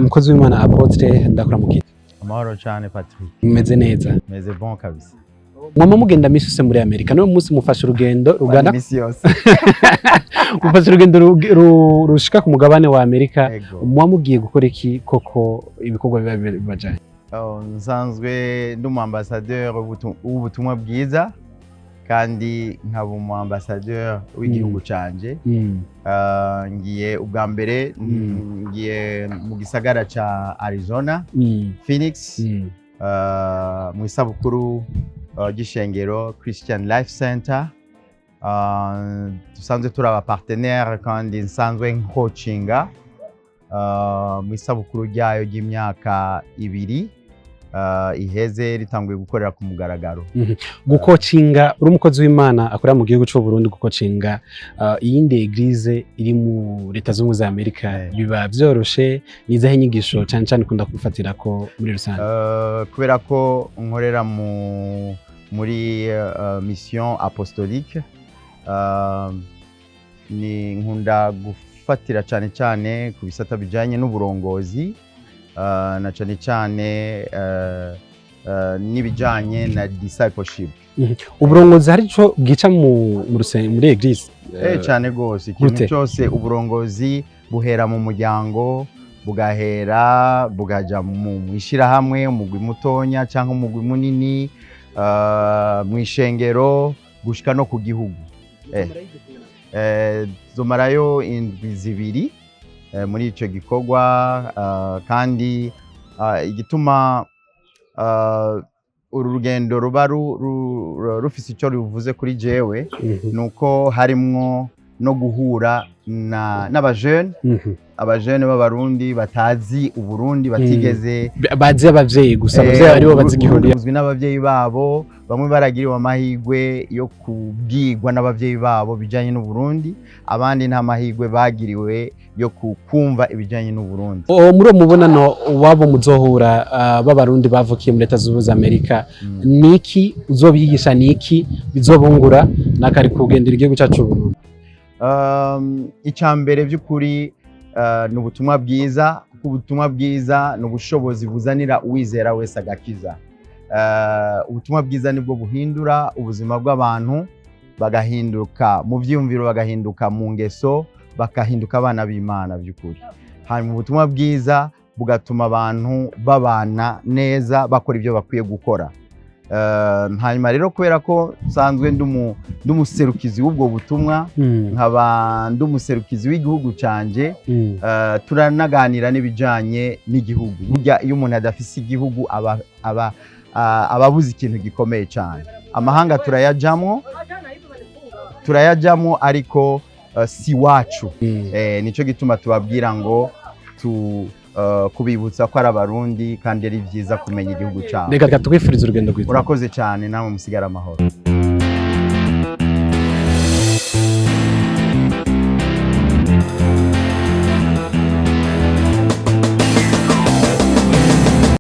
umukozi w'Imana Apôtre ndakuramukije. Amahoro cyane Patrick. Mumeze neza. Meze bon kabisa. Mwama mugenda misuse muri Amerika no munsi mufasha urugendo rugana misi yose. mufasha urugendo rushika ku mugabane wa Amerika. Mwama mugiye gukora iki koko ibikorwa bibajanye? Nsanzwe ndi ambassadeur w'ubutumwa bwiza kandi nkaba ambassadeur w'igihugu canje. Ngiye ubwa mbere ngiye mu gisagara ca Arizona, Phoenix, mu isabukuru ry'urushengero Christian Life Center. Dusanzwe turi aba partenaire kandi nsanzwe coachinga mu isabukuru ryayo ry'imyaka ibiri iheze ritanguye gukorera ku mugaragaro. Gukocinga uri umukozi w'Imana akorera mu gihugu cy'u Burundi, gukocinga iyindi eglise iri mu leta z'ubumwe za Amerika biba byoroshe? Nizahe inyigisho cyane cyane ukunda kufatira ko muri rusange? Kubera ko nkorera muri mission apostolique, ni nkunda gufatira cyane cyane ku bisata bijanye n'uburongozi, na cyane cyane n'ibijanye na discipleship. Uburongozi hari ico bwica muri eglise? Cyane gose, ikintu cyose uburongozi buhera mu muryango, bugahera bugaja mu ishirahamwe, umugwi mutonya cyangwa umugwi munini, mu ishengero gushika no ku gihugu. Zomarayo indwi zibiri muri ico gikorwa, kandi igituma uru rugendo ruba rufise ico ruvuze kuri jewe nuko harimwo no guhura n'abajene, abajene b'abarundi batazi Uburundi, batigeze bazi abavyeyi gusa, abavyeyi aribo bazi igihugu, bazwi n'abavyeyi babo, bamwe baragiriwe amahirwe yo kubwirwa n'abavyeyi babo bijanye n'Uburundi, abandi nta mahirwe bagiriwe yo kumva ibijanye n'Uburundi. Muri uwo mubonano wabo muzohura b'abarundi bavukiye muri leta z'ubumwe za Amerika, niki uzobigisha, niki bizobungura nakari kugendera igihugu cyacu Burundi? Icambere by'ukuri ni ubutumwa bwiza, kuko ubutumwa bwiza ni ubushobozi buzanira uwizera wese agakiza. Ubutumwa bwiza nibwo buhindura ubuzima bw'abantu, bagahinduka mu vyiyumviro, bagahinduka mu ngeso, bakahinduka abana b'Imana by'ukuri. Hanyuma ubutumwa bwiza bugatuma abantu babana neza, bakora ibyo bakwiye gukora. Hanyuma rero kubera ko nsanzwe ndumuserukizi w'ubwo butumwa, nkaba ndumuserukizi w'igihugu canje, turanaganira n'ibijanye n'igihugu. Burya iyo umuntu adafise igihugu ababuze ikintu gikomeye cyane. Amahanga turayajamwo ariko si wacu. Nico gituma tubabwira ngo kubibutsa ko ari abarundi kandi ari byiza kumenya igihugu cyabo. Reka twifurize urugendo rwiza. Urakoze cyane, namwe musigara amahoro.